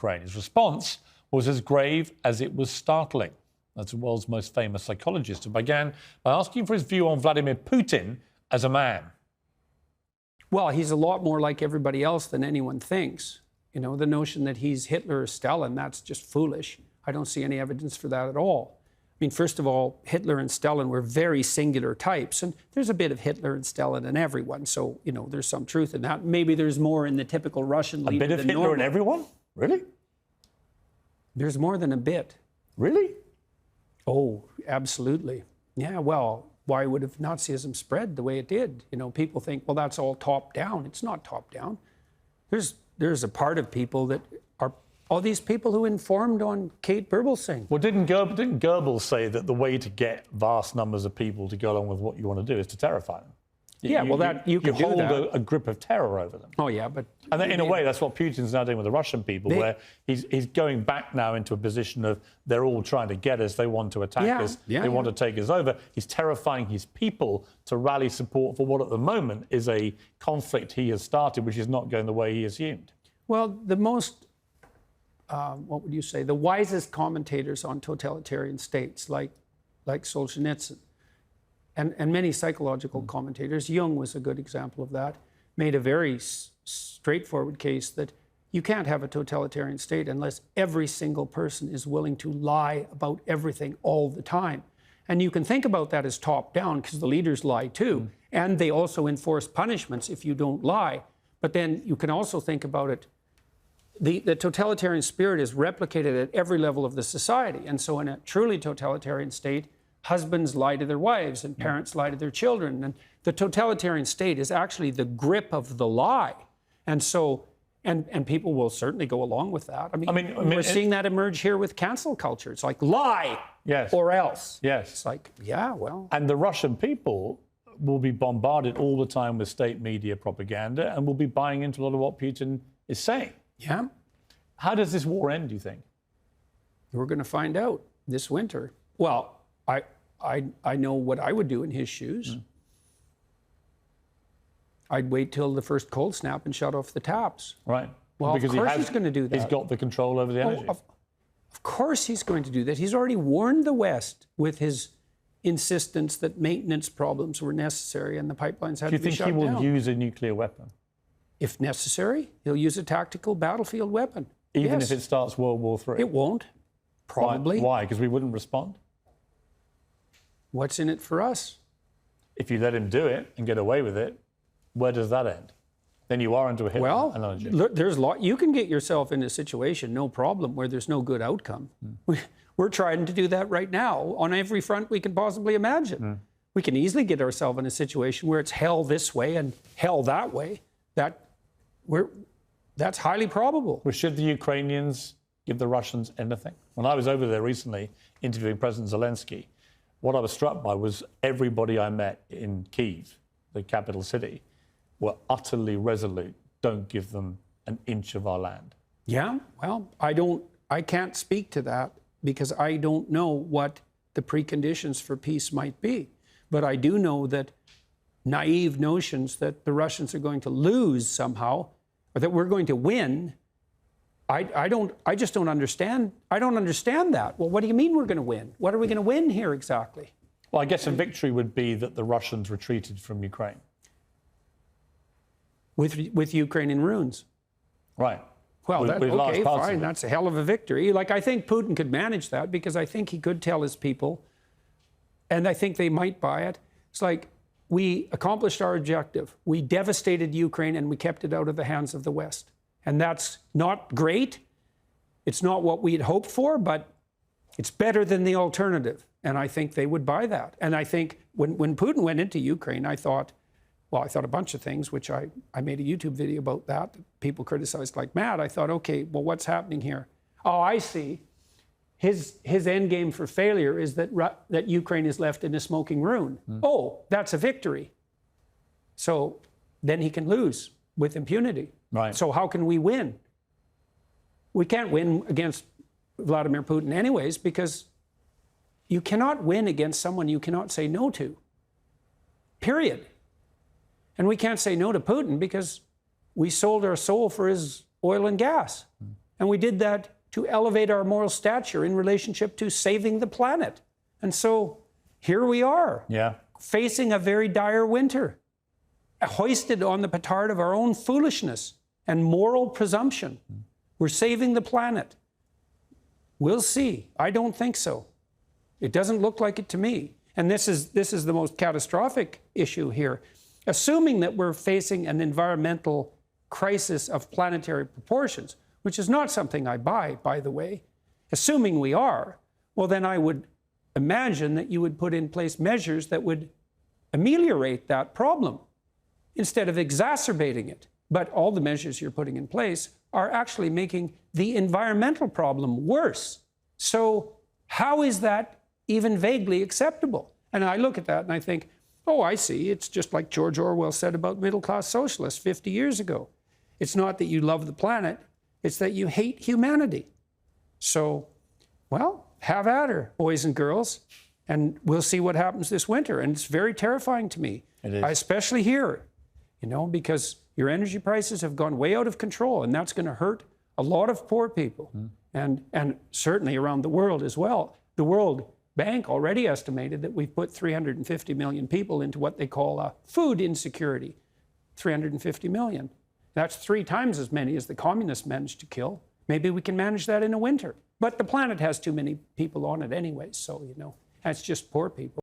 Ukraine. His response was as grave as it was startling. That's the world's most famous psychologist, who began by asking for his view on Vladimir Putin as a man. Well, he's a lot more like everybody else than anyone thinks. You know, the notion that he's Hitler or Stalin, that's just foolish. I don't see any evidence for that at all. I mean, first of all, Hitler and Stalin were very singular types, and there's a bit of Hitler and Stalin in everyone, so, you know, there's some truth in that. Maybe there's more in the typical Russian leader than normal. A bit of Hitler normal. in everyone? Really? There's more than a bit. Really? Oh, absolutely. Yeah, well, why would have Nazism spread the way it did? You know, people think, well, that's all top down. It's not top down. There's a part of people that are all these people who informed on Kate Berbalsingh. Well, didn't Goebbels say that the way to get vast numbers of people to go along with what you want to do is to terrify them? Yeah, you can hold do that. a grip of terror over them. Oh, yeah, but... And in a way, that's what Putin's now doing with the Russian people, where he's going back now into a position of they're all trying to get us, they want to attack us, they want to take us over. He's terrifying his people to rally support for what at the moment is a conflict he has started, which is not going the way he assumed. Well, the most, what would you say, the wisest commentators on totalitarian states, like Solzhenitsyn, and many psychological commentators, Jung was a good example of that, made a very straightforward case that you can't have a totalitarian state unless every single person is willing to lie about everything all the time. And you can think about that as top down because the leaders lie too. And they also enforce punishments if you don't lie. But then you can also think about it, the totalitarian spirit is replicated at every level of the society. And so in a truly totalitarian state, husbands lie to their wives and parents lie to their children. And the totalitarian state is actually the grip of the lie. And so, and people will certainly go along with that. I mean we're seeing that emerge here with cancel culture. It's like lie or else. Yes. It's like, yeah, well. And the Russian people will be bombarded all the time with state media propaganda and will be buying into a lot of what Putin is saying. Yeah. How does this war end, do you think? We're going to find out this winter. Well, I know what I would do in his shoes. I'd wait till the first cold snap and shut off the taps. Right. Well, because of course he's going to do that. He's got the control over the energy. Of course he's going to do that. He's already warned the West with his insistence that maintenance problems were necessary and the pipelines had to be shut down. Do you think he will use a nuclear weapon? If necessary, he'll use a tactical battlefield weapon. Even if it starts World War III? It won't, probably. Why? Because we wouldn't respond? What's in it for us? If you let him do it and get away with it, where does that end? Then you are into a Hitler analogy. Look, you can get yourself in a situation, no problem, where there's no good outcome. We're trying to do that right now on every front we can possibly imagine. We can easily get ourselves in a situation where it's hell this way and hell that way. That's highly probable. Well, should the Ukrainians give the Russians anything? When I was over there recently interviewing President Zelensky, what I was struck by was everybody I met in Kyiv, the capital city, were utterly resolute. Don't give them an inch of our land. Yeah, well, I can't speak to that because I don't know what the preconditions for peace might be. But I do know that naive notions that the Russians are going to lose somehow, or that we're going to win, I just don't understand. I don't understand that. Well, what do you mean we're going to win? What are we going to win here exactly? Well, I guess a victory would be that the Russians retreated from Ukraine. With Ukraine in ruins. Right. Well, okay, fine. That's a hell of a victory. Like, I think Putin could manage that because I think he could tell his people, and I think they might buy it. It's like, we accomplished our objective. We devastated Ukraine and we kept it out of the hands of the West. And that's not great. It's not what we had hoped for, but it's better than the alternative. And I think they would buy that. And I think when Putin went into Ukraine, I thought a bunch of things, which I made a YouTube video about that. People criticized like mad. I thought, okay, well, what's happening here? Oh, I see. His end game for failure is that Ukraine is left in a smoking ruin. Oh, that's a victory. So then he can lose with impunity. Right. So how can we win? We can't win against Vladimir Putin anyways, because you cannot win against someone you cannot say no to. Period. And we can't say no to Putin because we sold our soul for his oil and gas. And we did that to elevate our moral stature in relationship to saving the planet. And so here we are, facing a very dire winter, hoisted on the petard of our own foolishness and moral presumption. We're saving the planet. We'll see. I don't think so. It doesn't look like it to me. And this is the most catastrophic issue here. Assuming that we're facing an environmental crisis of planetary proportions, which is not something I buy, by the way, assuming we are, well, then I would imagine that you would put in place measures that would ameliorate that problem instead of exacerbating it. But all the measures you're putting in place are actually making the environmental problem worse. So how is that even vaguely acceptable? And I look at that and I think, oh, I see. It's just like George Orwell said about middle-class socialists 50 years ago. It's not that you love the planet, it's that you hate humanity. So, well, have at her, boys and girls, and we'll see what happens this winter. And it's very terrifying to me. It is. Especially here, you know, because your energy prices have gone way out of control, and that's going to hurt a lot of poor people, and certainly around the world as well. The World Bank already estimated that we've put 350 million people into what they call food insecurity. 350 million. That's 3 times as many as the communists managed to kill. Maybe we can manage that in a winter. But the planet has too many people on it anyway, so, you know, that's just poor people.